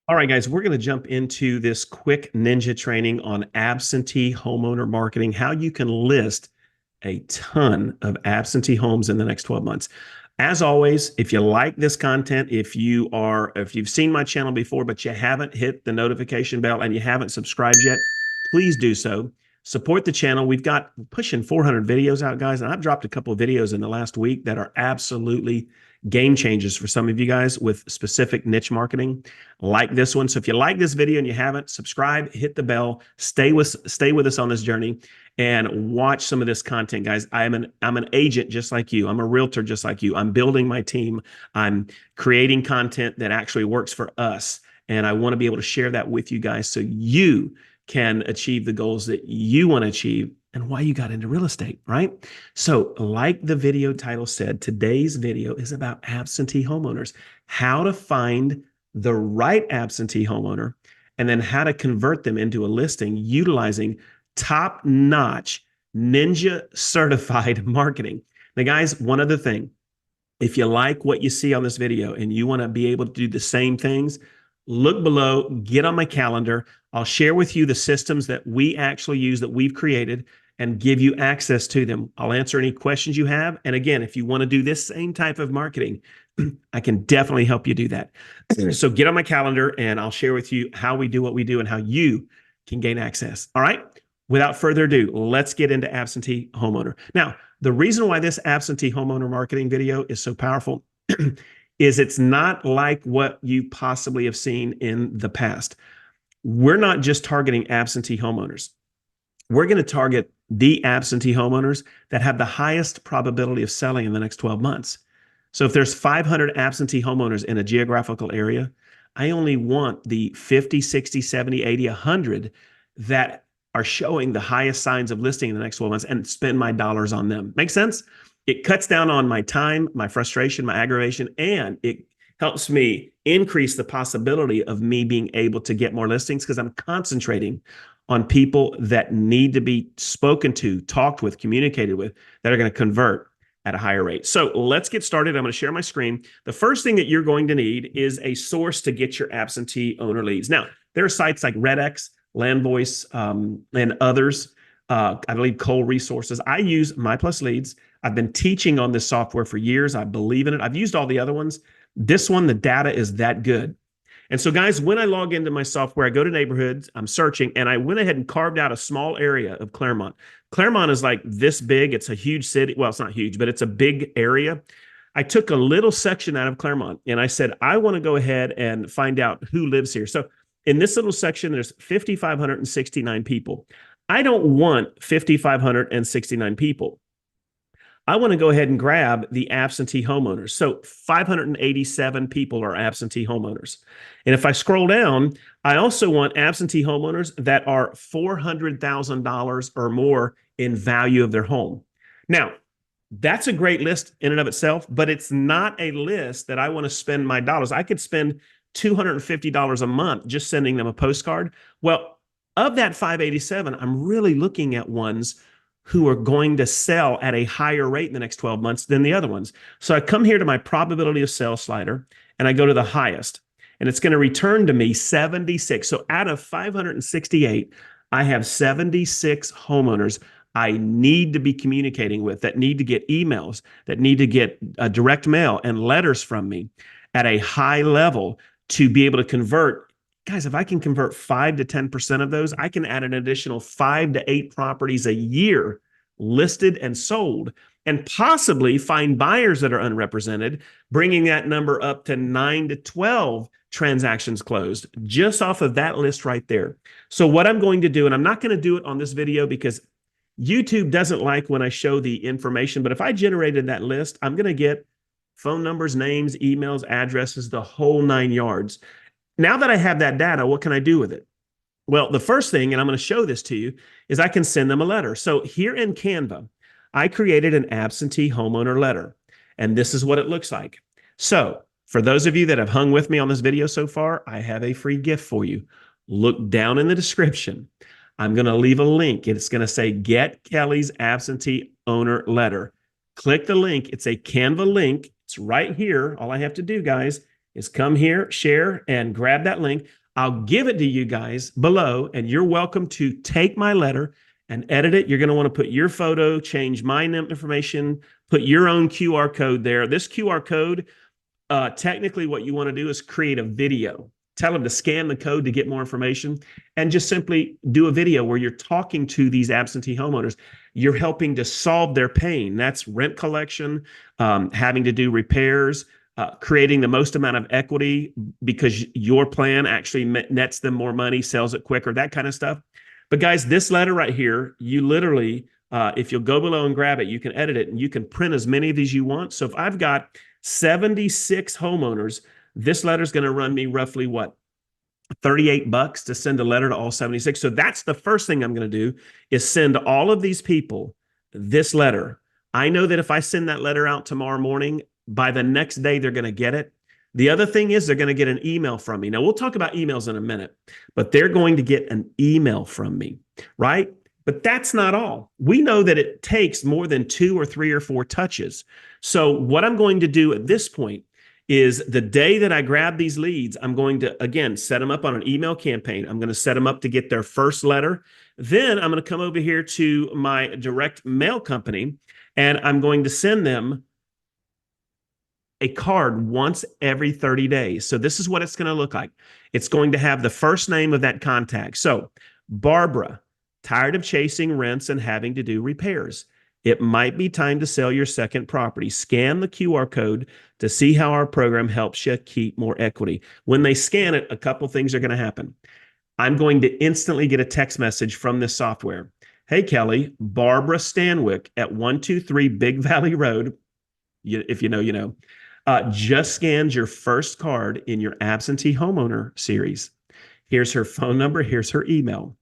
All right, guys, we're going to jump into this quick ninja training on absentee homeowner marketing, how you can list a ton of absentee homes in the next 12 months. As always, if you like this content, if you've seen my channel before, but you haven't hit the notification bell and you haven't subscribed yet, please do so. Support the channel. We've got pushing 400 videos out, guys, and I've dropped a couple of videos in the last week that are absolutely game changers for some of you guys with specific niche marketing like this one. So if you like this video and you haven't, subscribe, hit the bell, stay with us on this journey and watch some of this content, guys. I'm an agent just like you. I'm a realtor just like you. I'm building my team. I'm creating content that actually works for us. And I want to be able to share that with you guys so you can achieve the goals that you want to achieve and why you got into real estate, right? So, like the video title said, today's video is about absentee homeowners, how to find the right absentee homeowner, and then how to convert them into a listing utilizing top-notch ninja certified marketing. Now, guys, one other thing, if you like what you see on this video and you want to be able to do the same things, look below, get on my calendar. I'll share with you the systems that we actually use that we've created and give you access to them. I'll answer any questions you have. And again, if you want to do this same type of marketing, I can definitely help you do that. So get on my calendar and I'll share with you how we do what we do and how you can gain access. All right. Without further ado, let's get into absentee homeowner. Now, the reason why this absentee homeowner marketing video is so powerful is it's not like what you possibly have seen in the past. We're not just targeting absentee homeowners. We're going to target the absentee homeowners that have the highest probability of selling in the next 12 months. So if there's 500 absentee homeowners in a geographical area, I only want the 50, 60, 70, 80, 100 that are showing the highest signs of listing in the next 12 months and spend my dollars on them. Make sense? It cuts down on my time, my frustration, my aggravation, and it helps me increase the possibility of me being able to get more listings because I'm concentrating on people that need to be spoken to, talked with, communicated with, that are going to convert at a higher rate. So let's get started. I'm going to share my screen. The first thing that you're going to need is a source to get your absentee owner leads. Now, there are sites like RedX, LandVoice, and others. I believe Cole Resources. I use MyPlusLeads. I've been teaching on this software for years. I believe in it. I've used all the other ones. This one, the data is that good. And so, guys, when I log into my software, I go to neighborhoods, I'm searching, and I went ahead and carved out a small area of Claremont. Claremont is like this big. It's a huge city. Well, it's not huge, but it's a big area. I took a little section out of Claremont, and I said, I want to go ahead and find out who lives here. So in this little section, there's 5,569 people. I don't want 5,569 people. I want to go ahead and grab the absentee homeowners. So 587 people are absentee homeowners. And if I scroll down, I also want absentee homeowners that are $400,000 or more in value of their home. Now, that's a great list in and of itself, but it's not a list that I want to spend my dollars. I could spend $250 a month just sending them a postcard. Well, of that 587, I'm really looking at ones who are going to sell at a higher rate in the next 12 months than the other ones. So I come here to my probability of sale slider and I go to the highest and it's going to return to me 76. So out of 568, I have 76 homeowners I need to be communicating with, that need to get emails, that need to get direct mail and letters from me at a high level to be able to convert. Guys, if I can convert 5 to 10% of those, I can add an additional 5 to 8 properties a year listed and sold, and possibly find buyers that are unrepresented, bringing that number up to 9 to 12 transactions closed just off of that list right there. So what I'm going to do, and I'm not going to do it on this video because YouTube doesn't like when I show the information, but if I generated that list, I'm going to get phone numbers, names, emails, addresses, the whole 9 yards. Now that I have that data, what can I do with it? Well, the first thing, and I'm going to show this to you, is I can send them a letter. So here in Canva, I created an absentee homeowner letter, and this is what it looks like. So for those of you that have hung with me on this video so far, I have a free gift for you. Look down in the description. I'm going to leave a link. It's going to say, Get Kelly's Absentee Owner Letter. Click the link. It's a Canva link. It's right here. All I have to do, guys, is come here, share, and grab that link. I'll give it to you guys below, and you're welcome to take my letter and edit it. You're going to want to put your photo, change my information, put your own QR code there. This QR code, technically what you want to do is create a video. Tell them to scan the code to get more information and just simply do a video where you're talking to these absentee homeowners. You're helping to solve their pain. That's rent collection, having to do repairs, creating the most amount of equity because your plan actually nets them more money, sells it quicker, that kind of stuff. But guys, this letter right here, you literally, if you'll go below and grab it, you can edit it and you can print as many of these you want. So if I've got 76 homeowners, this letter is going to run me roughly what? $38 to send a letter to all 76. So that's the first thing I'm going to do is send all of these people this letter. I know that if I send that letter out tomorrow morning, by the next day, they're going to get it. The other thing is they're going to get an email from me. Now, we'll talk about emails in a minute, but they're going to get an email from me, right? But that's not all. We know that it takes more than 2 or 3 or 4 touches. So what I'm going to do at this point is the day that I grab these leads, I'm going to, again, set them up on an email campaign. I'm going to set them up to get their first letter. Then I'm going to come over here to my direct mail company, and I'm going to send them a card once every 30 days. So this is what it's going to look like. It's going to have the first name of that contact. So Barbara, tired of chasing rents and having to do repairs. It might be time to sell your second property. Scan the QR code to see how our program helps you keep more equity. When they scan it, a couple things are going to happen. I'm going to instantly get a text message from this software. Hey, Kelly, Barbara Stanwyck at 123 Big Valley Road. If you know, you know. Just scanned your first card in your absentee homeowner series. Here's her phone number. Here's her email.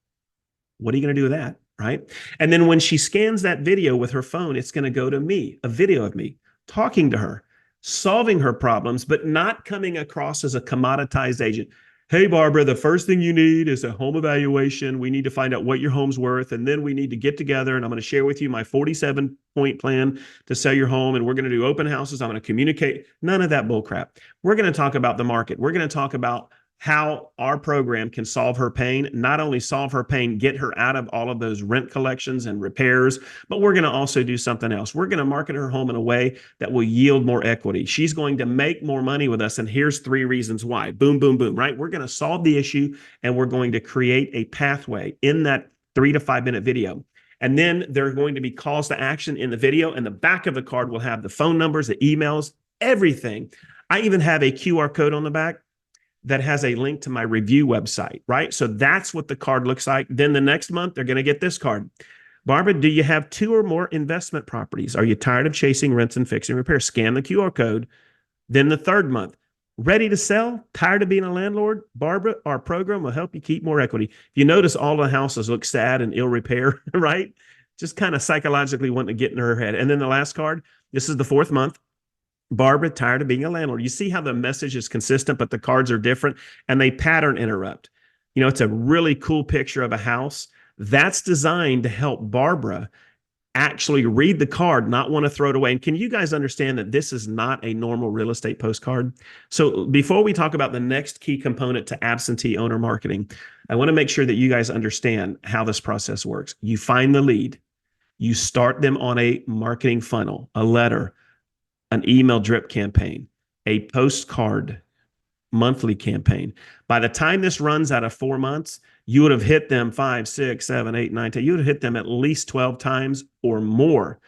What are you going to do with that, right? And then when she scans that video with her phone, it's going to go to me, a video of me talking to her, solving her problems, but not coming across as a commoditized agent. Hey, Barbara, the first thing you need is a home evaluation. We need to find out what your home's worth, and then we need to get together, and I'm going to share with you my 47-point plan to sell your home, and we're going to do open houses. I'm going to communicate. None of that bullcrap. We're going to talk about the market. We're going to talk about how our program can solve her pain, not only solve her pain, get her out of all of those rent collections and repairs, but we're going to also do something else. We're going to market her home in a way that will yield more equity. She's going to make more money with us. And here's 3 reasons why. Boom, boom, boom, right? We're going to solve the issue and we're going to create a pathway in that 3 to 5 minute video. And then there are going to be calls to action in the video, and the back of the card will have the phone numbers, the emails, everything. I even have a QR code on the back that has a link to my review website, right? So that's what the card looks like. Then the next month, they're going to get this card. Barbara, do you have 2 or more investment properties? Are you tired of chasing rents and fixing repairs? Scan the QR code. Then the 3rd month, ready to sell? Tired of being a landlord? Barbara, our program will help you keep more equity. If you notice, all the houses look sad and ill repair, right? Just kind of psychologically wanting to get in her head. And then the last card, this is the 4th month. Barbara, tired of being a landlord. You see how the message is consistent, but the cards are different and they pattern interrupt. You know, it's a really cool picture of a house that's designed to help Barbara actually read the card, not want to throw it away. And can you guys understand that this is not a normal real estate postcard? So before we talk about the next key component to absentee owner marketing, I want to make sure that you guys understand how this process works. You find the lead, you start them on a marketing funnel, a letter, an email drip campaign, a postcard monthly campaign. By the time this runs out of 4 months, you would have hit them 5, 6, 7, 8, 9, 10. You would have hit them at least 12 times or more.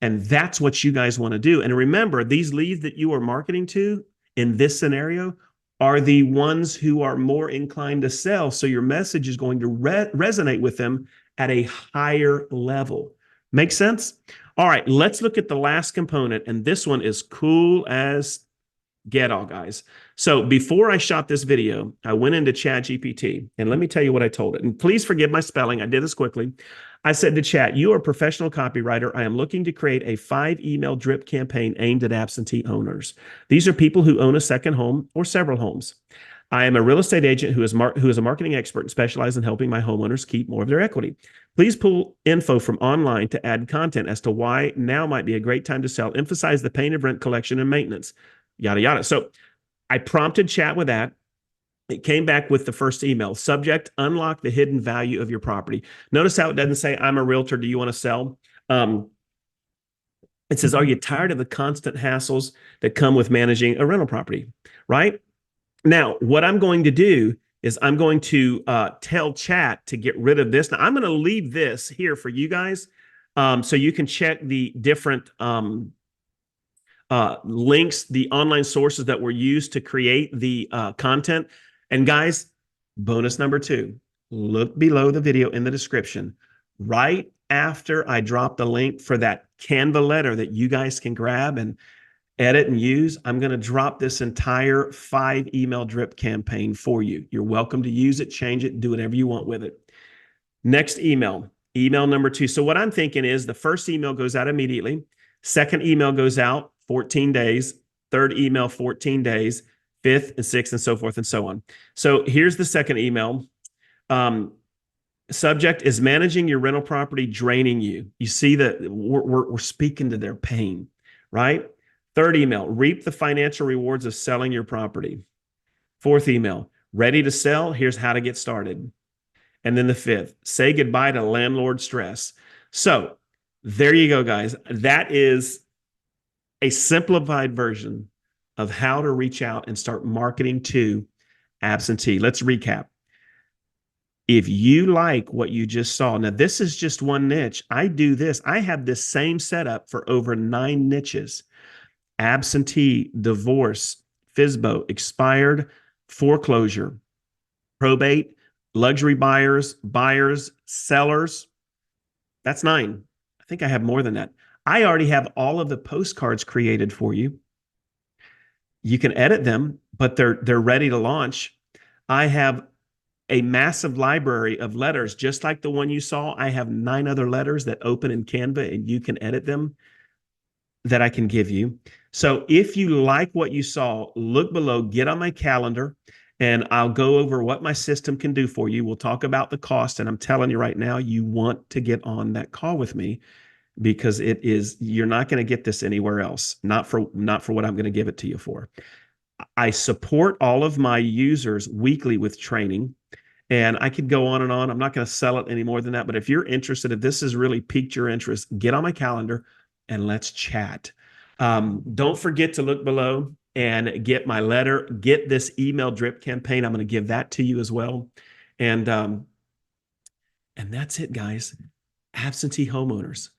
And that's what you guys want to do. And remember, these leads that you are marketing to in this scenario are the ones who are more inclined to sell. So your message is going to resonate with them at a higher level. Make sense? All right, let's look at the last component. And this one is cool as get all, guys. So before I shot this video, I went into ChatGPT, and let me tell you what I told it. And please forgive my spelling. I did this quickly. I said to Chat, you are a professional copywriter. I am looking to create a 5-email drip campaign aimed at absentee owners. These are people who own a second home or several homes. I am a real estate agent who is a marketing expert and specializes in helping my homeowners keep more of their equity. Please pull info from online to add content as to why now might be a great time to sell. Emphasize the pain of rent collection and maintenance, yada, yada. So I prompted chat with that. It came back with the first email. Subject, unlock the hidden value of your property. Notice how it doesn't say, I'm a realtor. Do you want to sell? It says, are you tired of the constant hassles that come with managing a rental property? Right? Now, what I'm going to do is I'm going to tell chat to get rid of this. Now, I'm going to leave this here for you guys so you can check the different links, the online sources that were used to create the content. And guys, bonus number 2, look below the video in the description. Right after I drop the link for that Canva letter that you guys can grab and edit and use, I'm going to drop this entire 5 email drip campaign for you. You're welcome to use it, change it, do whatever you want with it. Next email number 2. So what I'm thinking is the first email goes out immediately. Second email goes out 14 days. Third email, 14 days. Fifth and sixth and so forth and so on. So here's the second email. Subject is managing your rental property draining you. You see that we're speaking to their pain, right? Third email, reap the financial rewards of selling your property. Fourth email, ready to sell? Here's how to get started. And then the fifth, say goodbye to landlord stress. So there you go, guys. That is a simplified version of how to reach out and start marketing to absentee. Let's recap. If you like what you just saw, now this is just one niche. I do this. I have this same setup for over 9 niches. Absentee, divorce, FSBO, expired, foreclosure, probate, luxury buyers, sellers. That's 9. I think I have more than that. I already have all of the postcards created for you. You can edit them, but they're ready to launch. I have a massive library of letters, just like the one you saw. I have 9 other letters that open in Canva and you can edit them that I can give you. So if you like what you saw, look below, get on my calendar, and I'll go over what my system can do for you. We'll talk about the cost. And I'm telling you right now, you want to get on that call with me because you're not going to get this anywhere else. Not for what I'm going to give it to you for. I support all of my users weekly with training. And I could go on and on. I'm not going to sell it any more than that. But if you're interested, if this has really piqued your interest, get on my calendar and let's chat. Don't forget to look below and get my letter, get this email drip campaign. I'm going to give that to you as well. And that's it, guys. Absentee homeowners.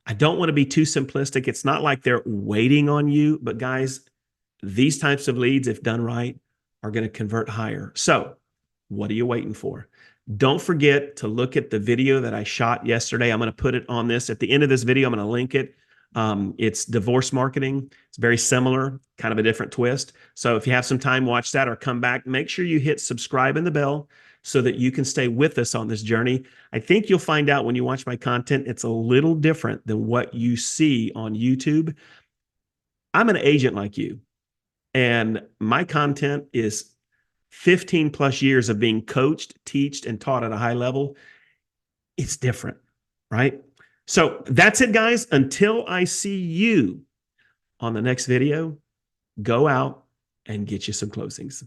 I don't want to be too simplistic. It's not like they're waiting on you, but guys, these types of leads, if done right, are going to convert higher. So what are you waiting for? Don't forget to look at the video that I shot yesterday. I'm going to put it on this. At the end of this video, I'm going to link it. It's divorce marketing. It's very similar, kind of a different twist. So if you have some time, watch that or come back. Make sure you hit subscribe and the bell so that you can stay with us on this journey. I think you'll find out when you watch my content, it's a little different than what you see on YouTube. I'm an agent like you, and my content is 15 plus years of being coached, teached, and taught at a high level. It's different, right? So that's it, guys. Until I see you on the next video, go out and get you some closings.